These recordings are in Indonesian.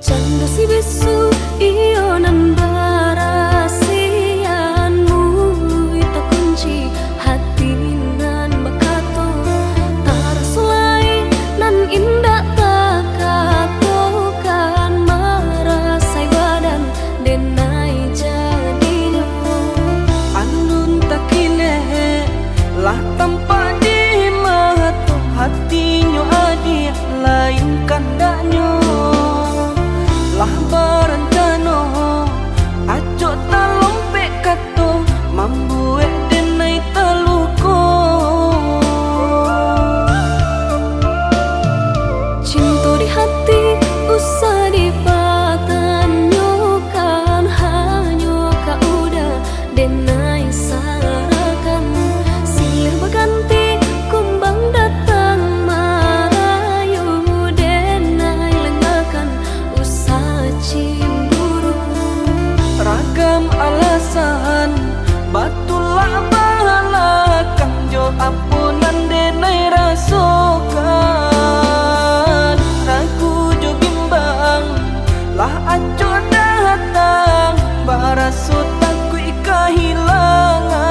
Canda si bisu iyo nan barasianmu ita kunci hati nan bakato tarasulai nan indah takatokan marasai badan denai jadinya andun takine lah tanpa di mata hatinya adi lain kandaknya lah berencana aco talompe kato mambuek denai teluko cinta di hati usah dipatanyokan hanya kaudah denai sarakan silir berganti kumbang datang marayu denai lengakan usah cemburu ragam alasan batulah balakang jo ampunan denai rasokan ragu jo bimbang lah aco datang baraso takui kehilangan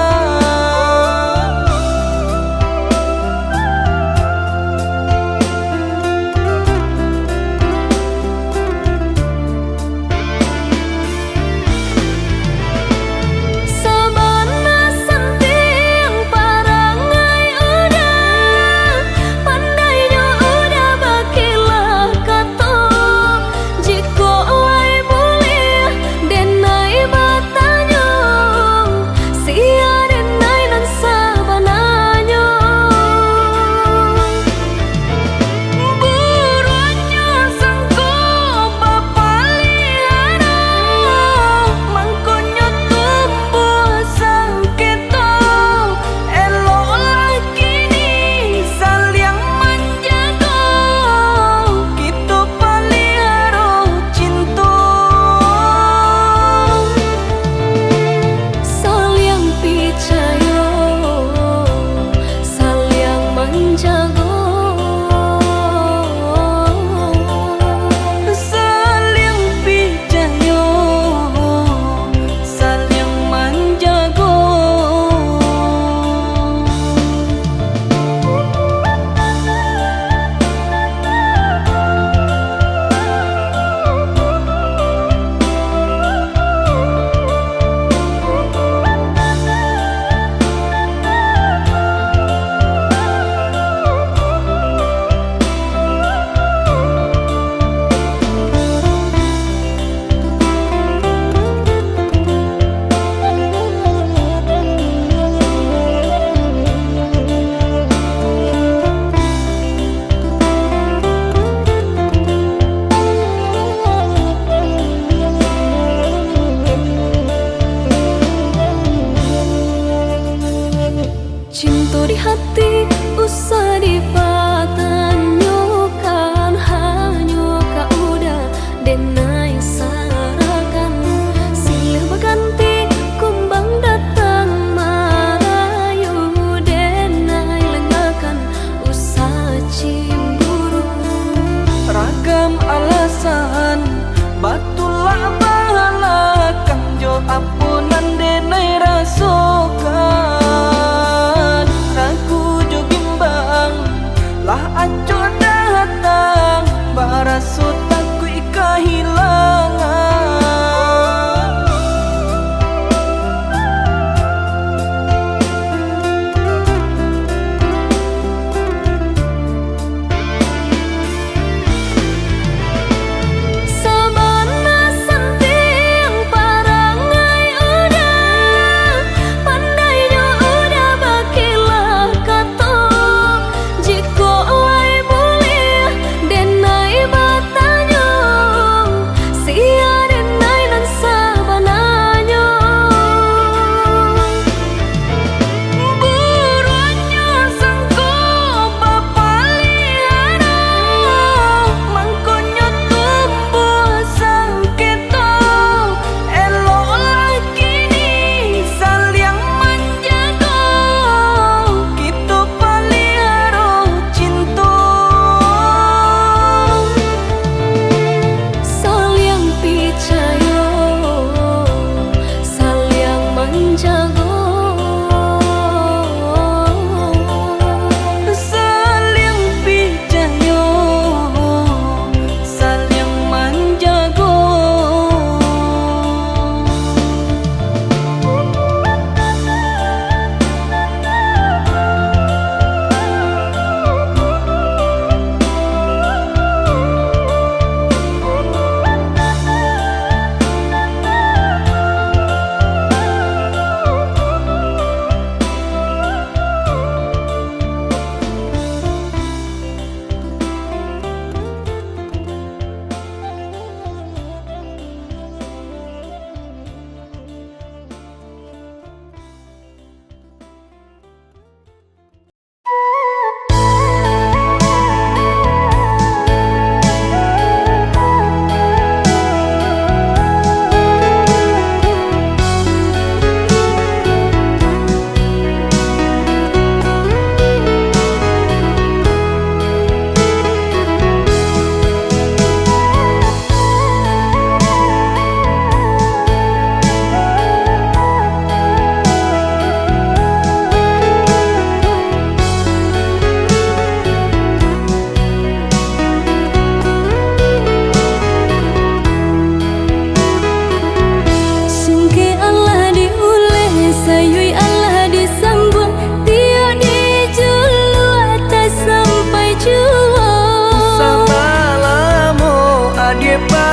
sabana senting parangai udah pandainya udah bakilah kato jiko lai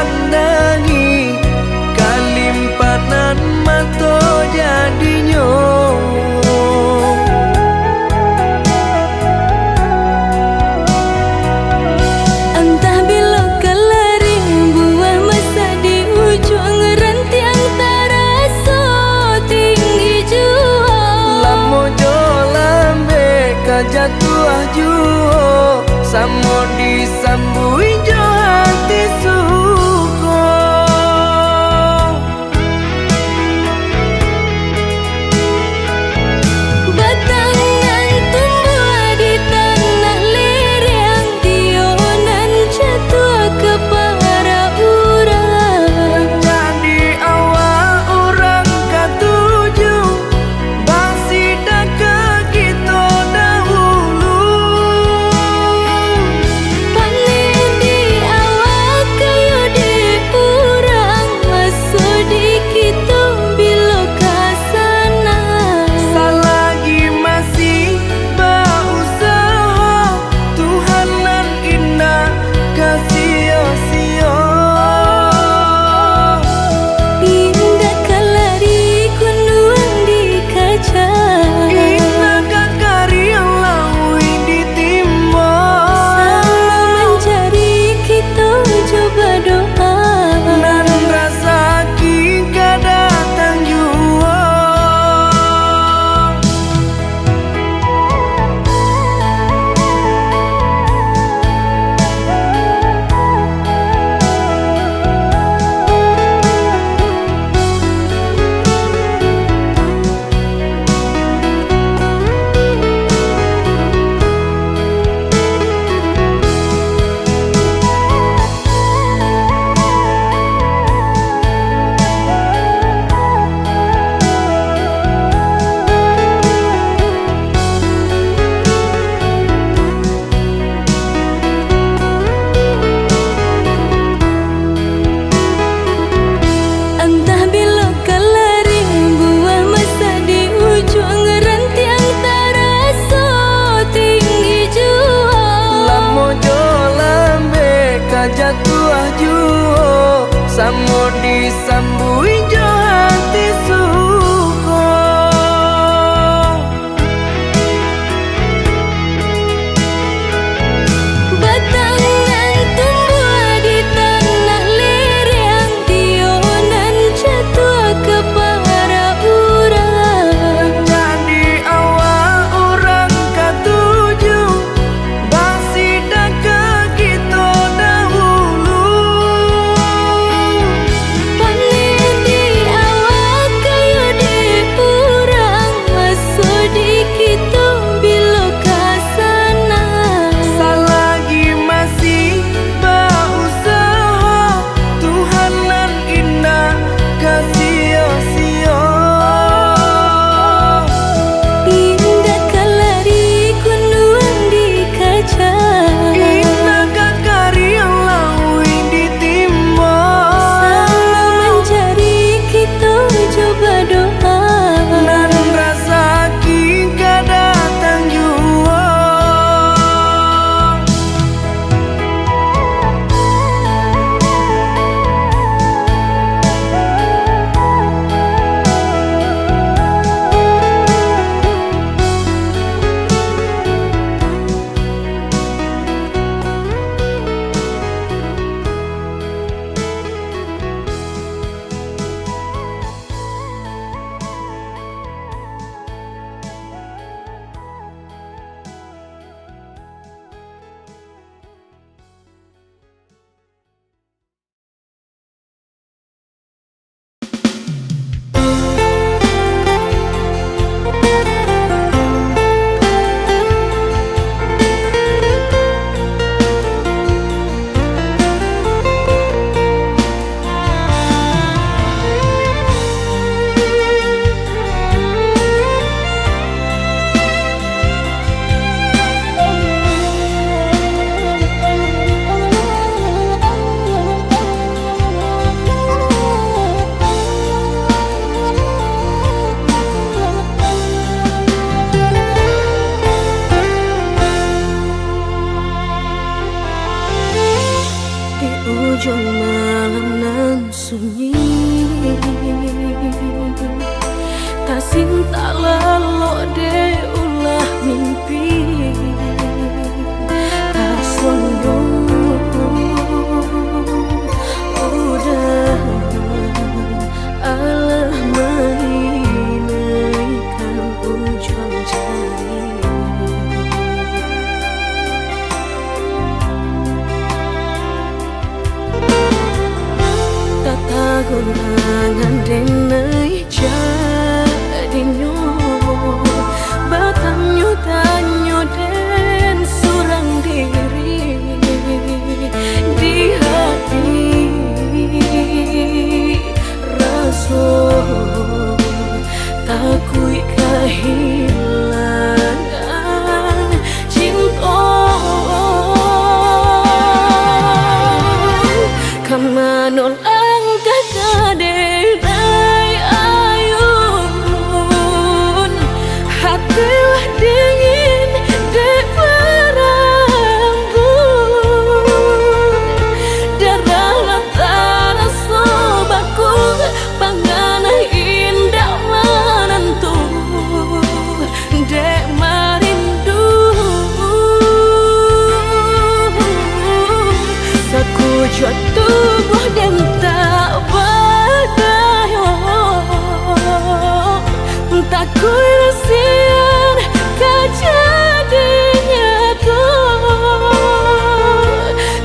pandangi kalimpanan mato jadinyo. Entah bila kelaring buah masa di ujung rantiang taraso tinggi jua. Lamo jo lambe kajatuah juo samo disambui jo hati suko. Batangan tumbuh di tanah lereng, tionan jatuh ke para urang. Jadi awak orang katuju bangsi dah kita dahulu. Panen di awak kayu di urang, masuk di kita bila kasana. Selagi masih berusaha, Tuhan nan indah kasih-sia. Indah kelari kunduang di kaca, Indah kakari yang laui ditimba. sama mencari kita coba doa. Nan rasa kita datang jua. Entah bila kelaring buah masa di ujung rantiang taraso tinggi jua. Lamo jo lambe kajatuah juo samo disambui jo hati suko. Batangan tumbuh di tanah lereng, tionan jatuh ke para urang. Jadi awak orang katuju bangsi dah kita dahulu. Panen di malam nan sunyi, tak sinta lelo de ulah mimpi, tak sombong udah Allah mainkan ujung jari. Gurangan denai jadinya batanyo tanyo den surang diri di hati rasa takui kehilangan cinta kamanol dingin dek berambut darah latara sobaku pangana indah menentu dek marindu sakujud tubuh dan tak berdaya tak kuilasian kejadinya tuh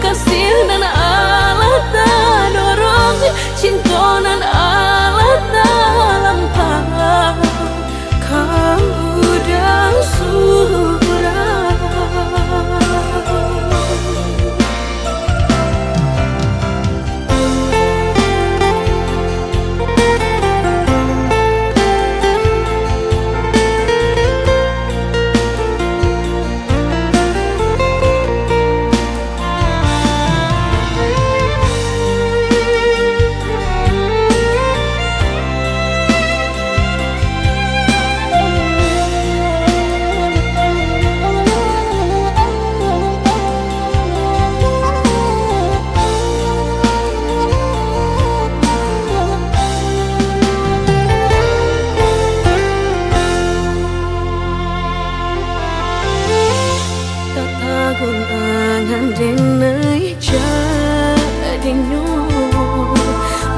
kasih dan Allah tak dorong cinta dan Allah tak lampau kau dah surah. Gurangan denai jadinya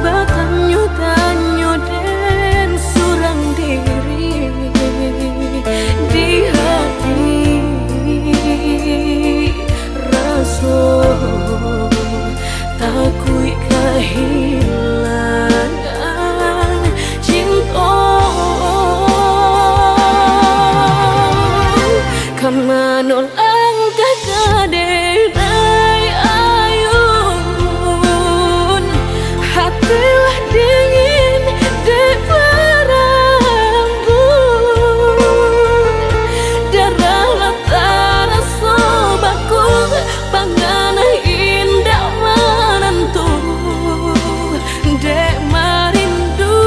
batanyo tanyo den surang diri di hati rasa takui kehilangan cinta kamanol denai ayun hatilah dingin dek berambut darah latara sobaku pangana indah menentu dek marindu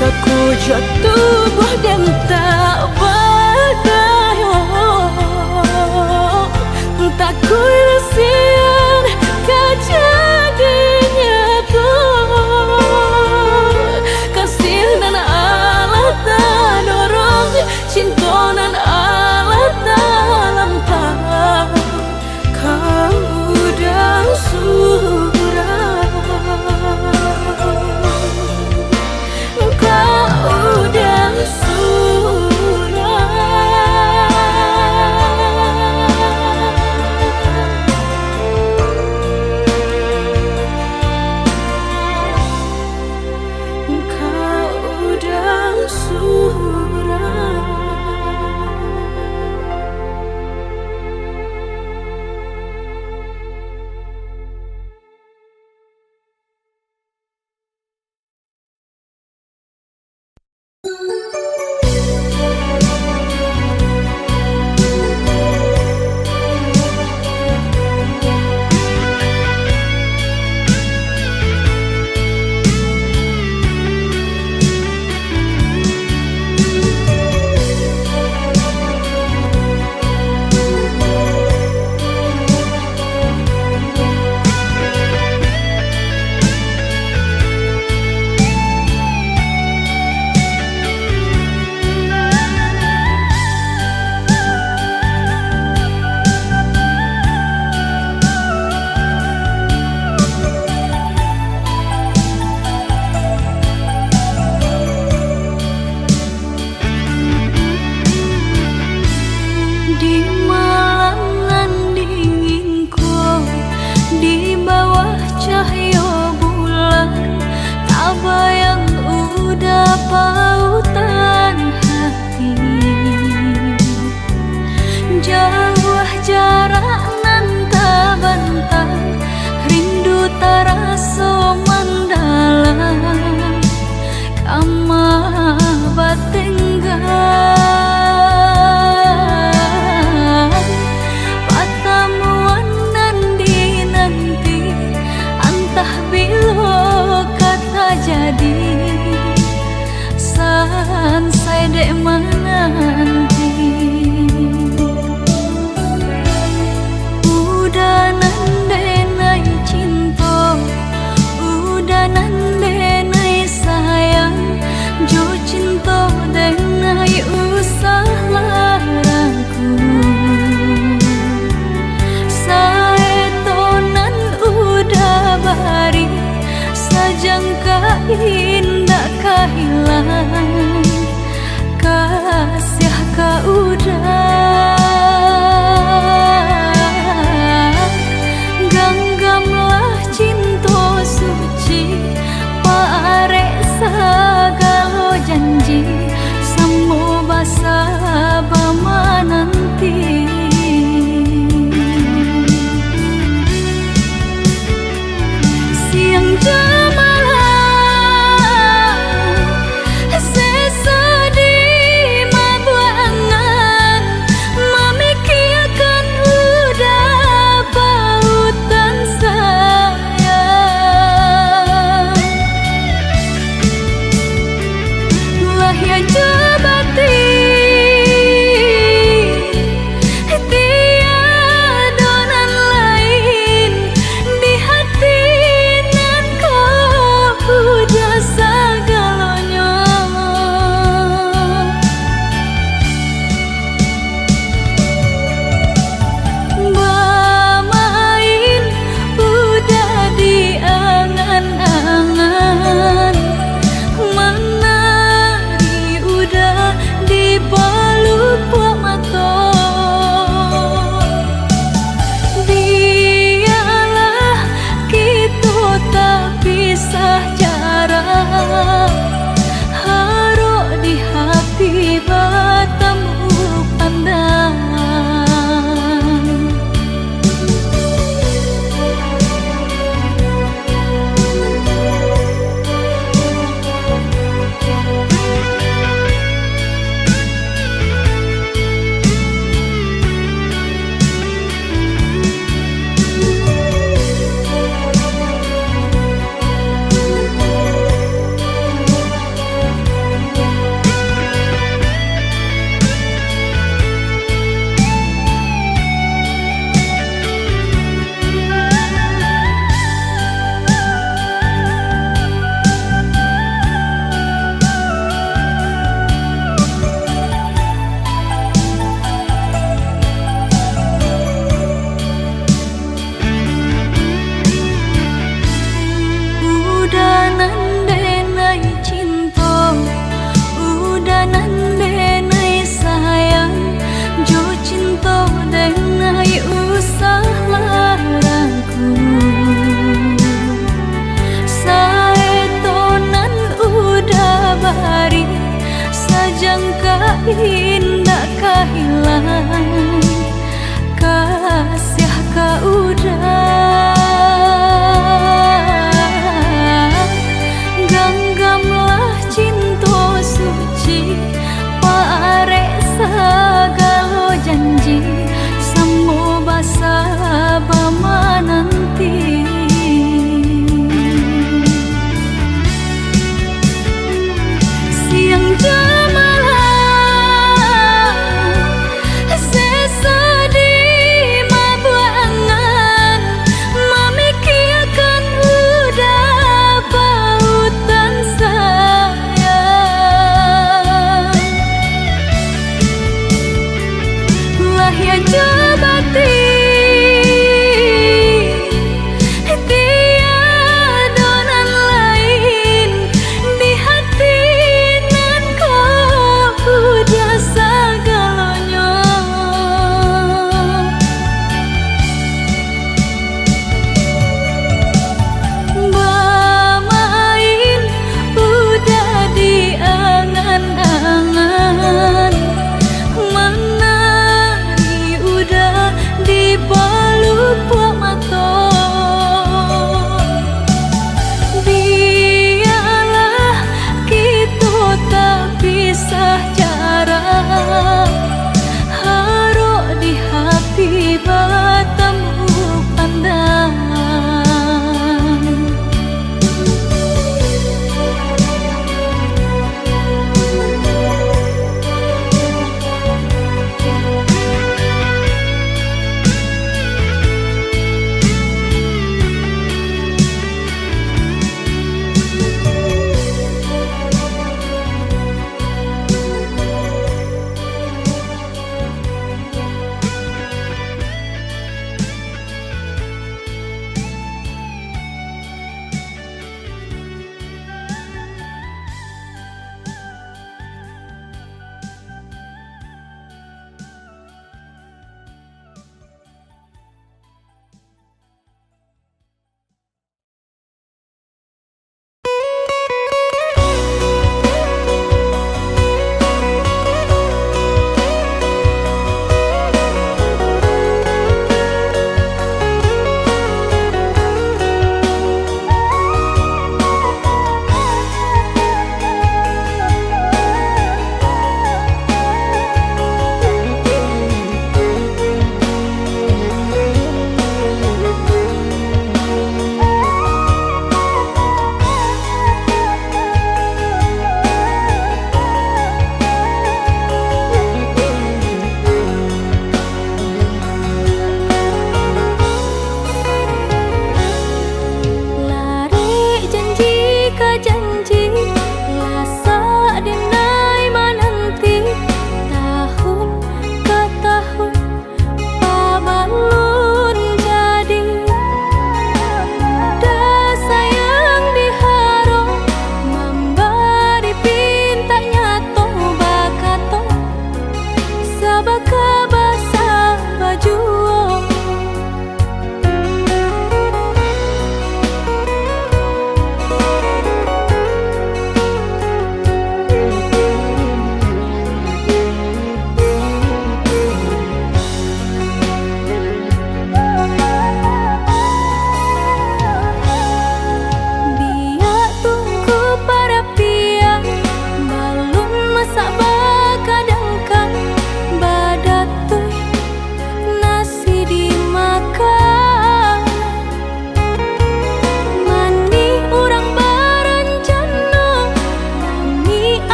sakujud tubuh dan tak berdaya tak kuilasian kejadinya tuh kasih dan Allah tak dorong cinta dan Allah tak lampau kau dah surah kau dah surah.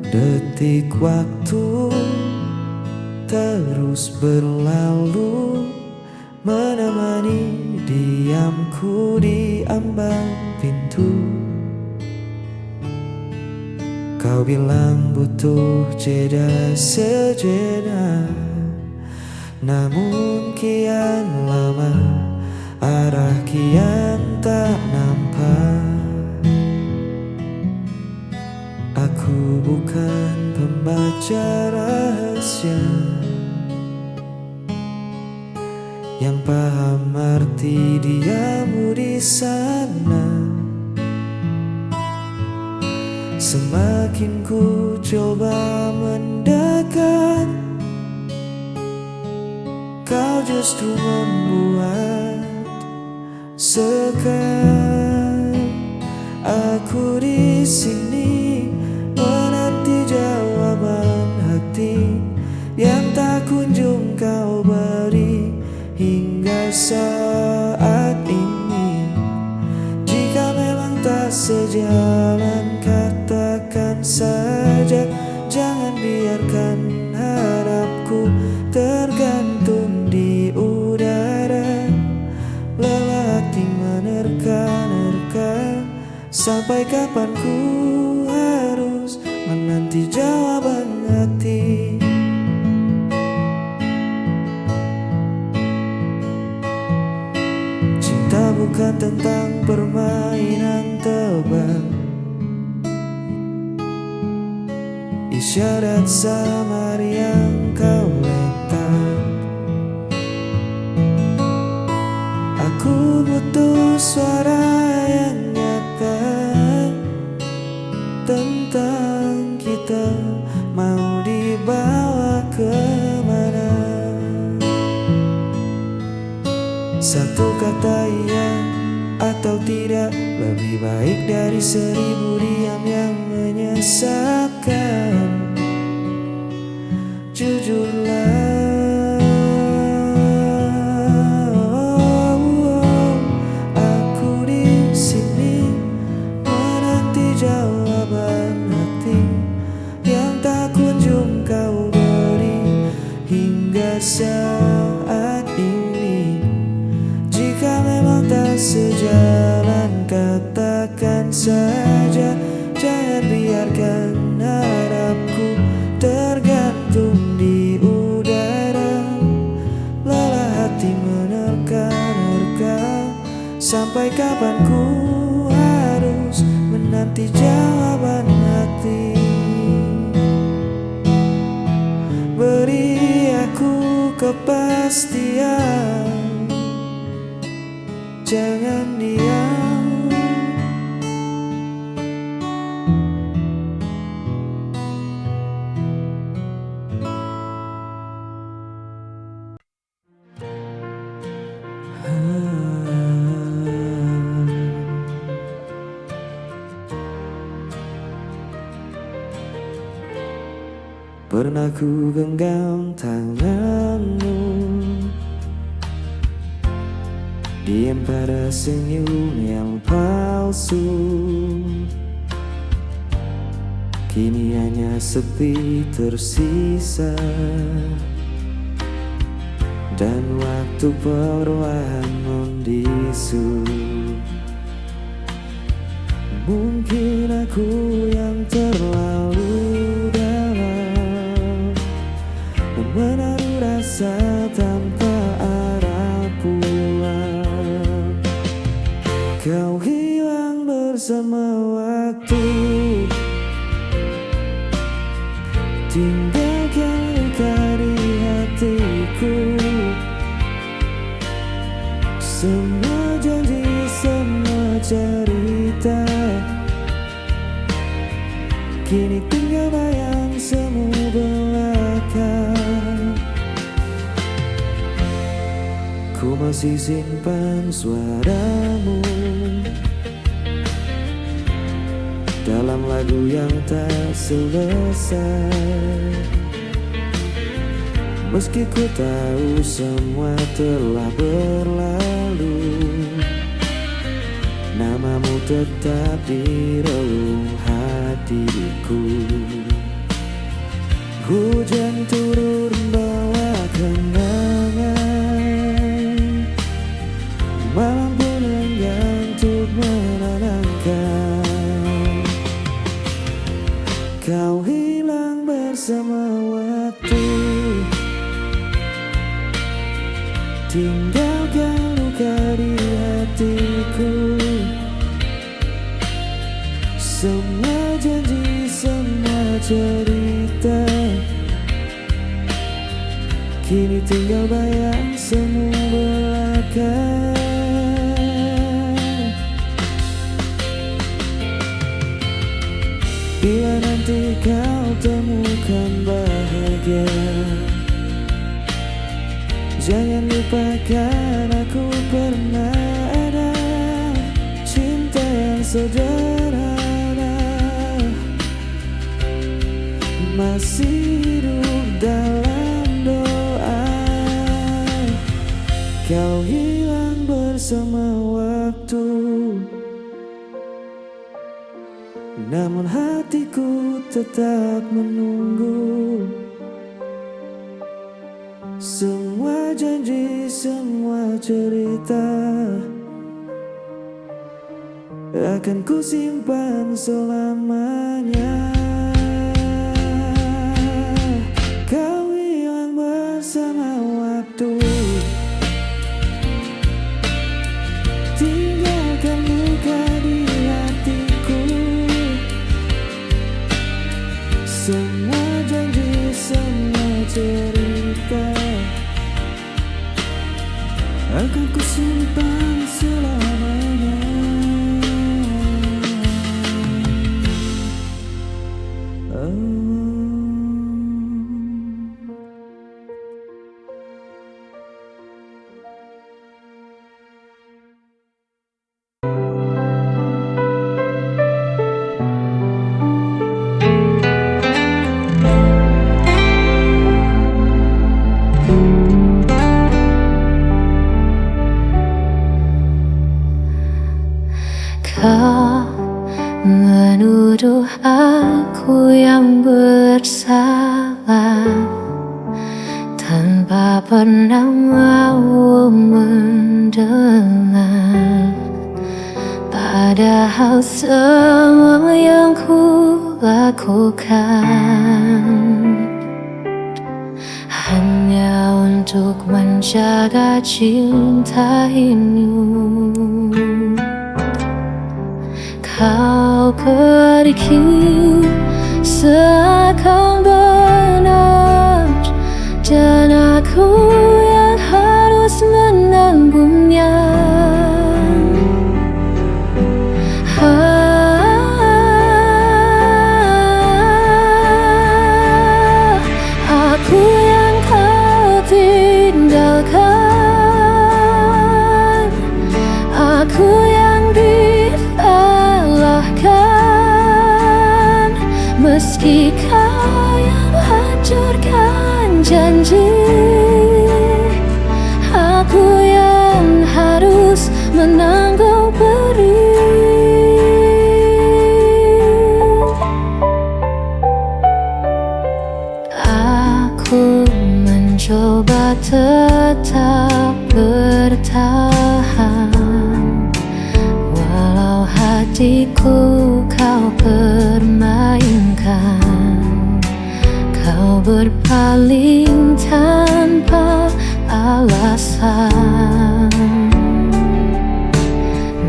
Detik waktu terus berlalu, menemani diamku di ambang pintu. Kau bilang butuh jeda sejenak, namun kian lama arah kian tak nampak. Aku bukan pembaca rahasia yang paham arti diamu di sana. Semakin ku coba mendekat, kau justru membuat sekat. Aku di sini menanti jawaban hati yang tak kunjung kau beri hingga saat ini. Jika memang tak sejalan, katakan saja. Jangan biarkan harapku tergantung di udara. Lelah hati menerka-nerka, sampai kapan ku harus menanti jawaban hati. Cinta bukan tentang permainan tebak, isyarat samar yang kau letak. Aku butuh suara yang nyata tentang kita, mau dibawa kemana. Satu kata iya atau tidak lebih baik dari 1000 diam yang menyesatkan. Jujurlah, aku di sini menanti jawaban hati yang tak kunjung kau beri hingga saat ini. Jika memang tak sejalan, katakan saja. Jangan biarkan harapku tergantung di udara. Lelah hati menerka-nerka, sampai kapan ku harus menanti jawaban hati. Beri aku kepastian, jangan diam. Pernah ku genggam tanganmu, diam pada senyum yang palsu. Kini hanya sepi tersisa, dan waktu perlahan membisu. Mungkin aku yang terlalu dalam menaruh rasa tanpa arah pulang. Kau hilang bersama waktu, tinggalkan luka di hatiku. Semua janji, semua cerita, kini tinggal bayang semu belaka. Ku masih simpan suaramu dalam lagu yang tak selesai. Meski ku tahu semua telah berlalu, namamu tetap di relung hatiku. Hujan turun bawa kenangan, malam pun enggan untuk menenangkan. Kau hilang bersama waktu, tinggalkan luka di hatiku. Semua janji, semua cerita, kini tinggal bayang semu belaka. Bila nanti kau temukan bahagia, jangan lupakan aku pernah ada cinta yang sederhana, masih hidup dalam doa. Kau hilang bersama waktu, namun hatiku tetap menunggu. Semua janji, semua cerita akan ku simpan selamanya. Kau hilang bersama waktu, tinggalkan luka di hatiku. Semua janji, semua cerita akan ku simpan selamanya. Kau menuduh aku yang bersalah tanpa pernah mau mendengar. Padahal semua yang ku lakukan hanya untuk menjaga cinta ini. Kau pergi seakan benar, dan aku yang harus menanggungnya. Aku yang kau tinggalkan, aku yang disalahkan, meski kau yang hancurkan janji. Aku yang harus menanggung perih. Aku mencoba tetap bertahan, walau hatiku kau permainkan. Kau berpaling tanpa alasan,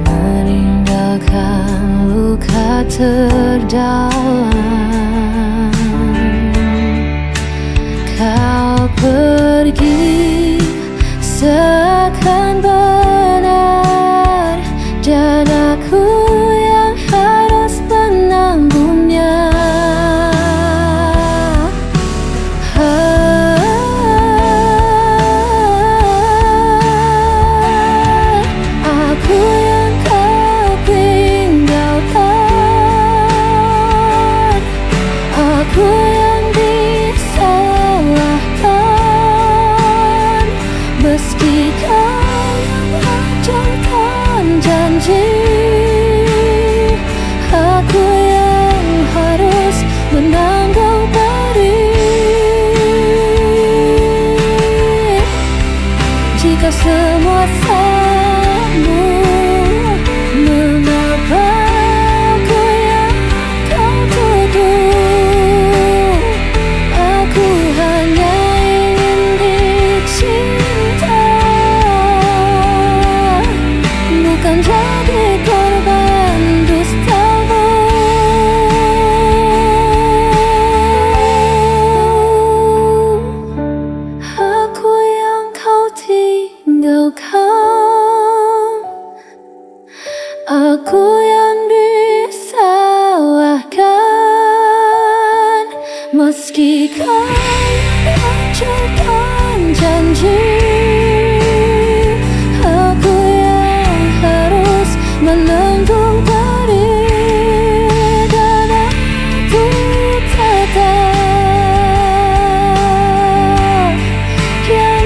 meninggalkan luka terdalam. Kau pergi seakan benar, dan aku yang harus menanggungnya. Aku yang kau tinggalkan, aku yang disalahkan, meski kau yang hancurkan janji. Aku yang harus menanggung perih. Meski kau hancurkan janji, aku yang harus menanggung takdir. Dan aku tetap yang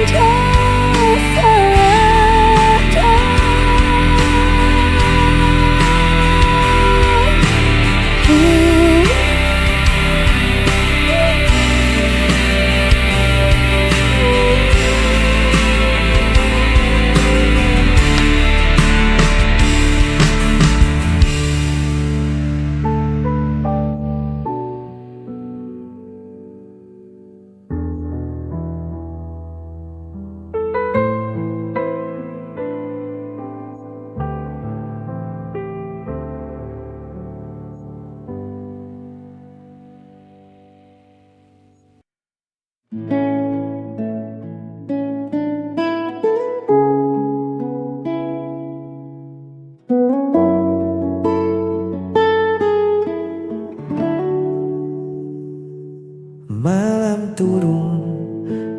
Malam turun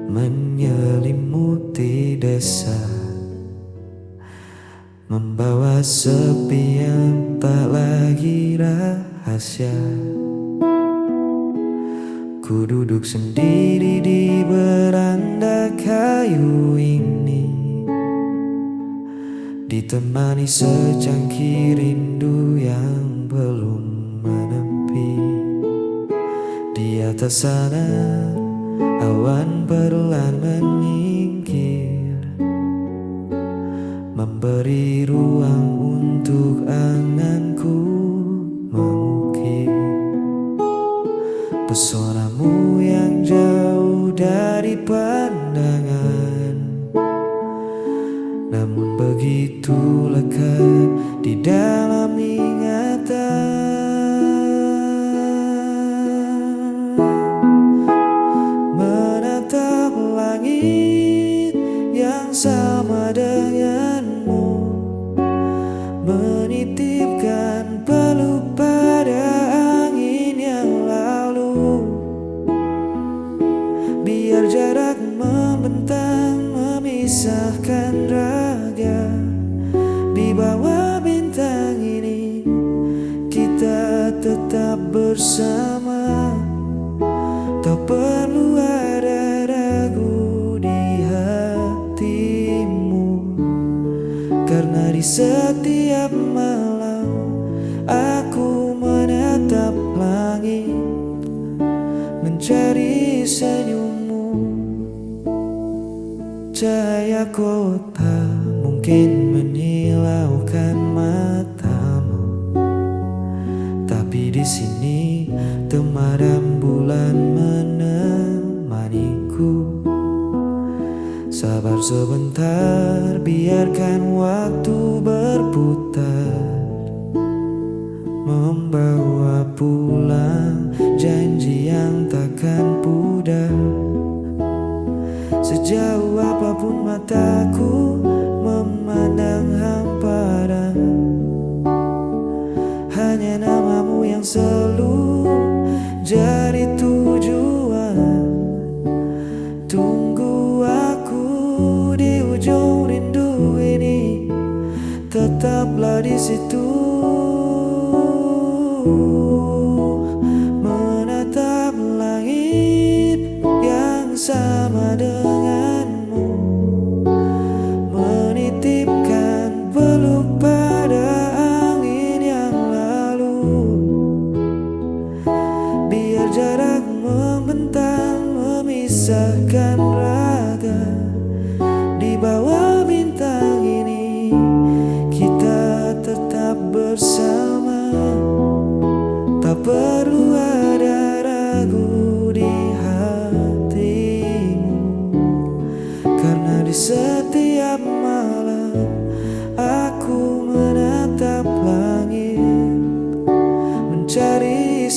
menyelimuti desa, membawa sepi yang tak lagi rahasia. Ku duduk sendiri di beranda kayu ini, ditemani secangkir rindu yang belum menepi. Di atas sana awan perlahan menyingkir, memberi ruang untuk anganku mengukir pesonamu yang jauh dari pandangan, namun begitu lekat di dalam ingatan. Menatap langit yang sama denganmu, menitipkan peluk pada angin yang lalu. Biar jarak membentang memisahkan raga, di bawah bintang ini kita tetap bersama. Tak perlu ada ragu di hatimu, karena di setiap malam aku menatap langit, mencari senyummu. Cahaya kota mungkin menyilaukan matamu, tapi di sini temaram bulan menemaniku. Sabar sebentar, biarkan waktu berputar, membawa pulang janji yang takkan pudar. Sejauh apapun mataku memandang hamparan, hanya namamu yang selalu jadi tujuan. Tunggu aku di ujung rindu ini, tetaplah di situ. Menatap langit yang sama denganmu, menitipkan peluk pada angin yang lalu. Biar jarak membentang memisahkan raga, di bawah bintang ini kita tetap bersama. Tak perlu ada ragu di hatimu, karena di setiap malam aku menatap langit, mencari